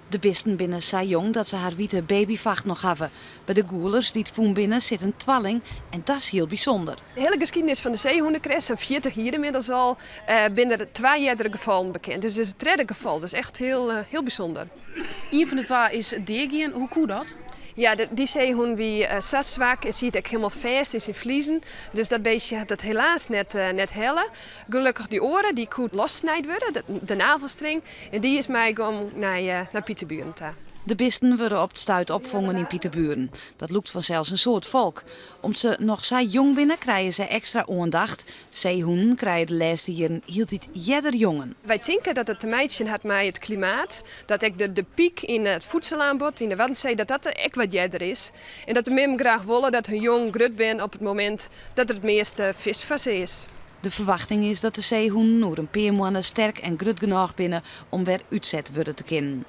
De bisten binnen zo jong dat ze haar witte babyvacht nog hebben. Bij de goelers die het voen binnen zit een twalling en dat is heel bijzonder. De hele geschiedenis van de zeehondenkres, zijn 40 jaar inmiddels al, binnen er 2 eerdere gevallen bekend. Dus het is het derde geval, dus echt heel bijzonder. Een van de twee is Deergien. Hoe koe dat? Ja, die zeehond wie zo zwak is, ziet ik helemaal vast in zijn vliezen. Dus dat beestje had het helaas net helle. Gelukkig die oren, die goed lossnijd worden, de navelstring. En die is mij gewoon naar Pieterburen toe. De bisten worden op het stuit opvangen in Pieterburen. Dat loopt vanzelfs een soort volk. Omdat ze nog zo jong binnen, krijgen ze extra aandacht. Zeehoenden krijgen de laatste jaren hield het jeder jongen. Wij denken dat het te meidje had met het klimaat. Dat ik de piek in het voedselaanbod in de Waddenzee, dat echt wat jeder is. En dat de mem graag willen dat hun jong grut ben op het moment dat er het meeste vis van ze is. De verwachting is dat de zeehoenden over een paar maanden sterk en grut genoeg binnen om weer uitzet worden te kunnen.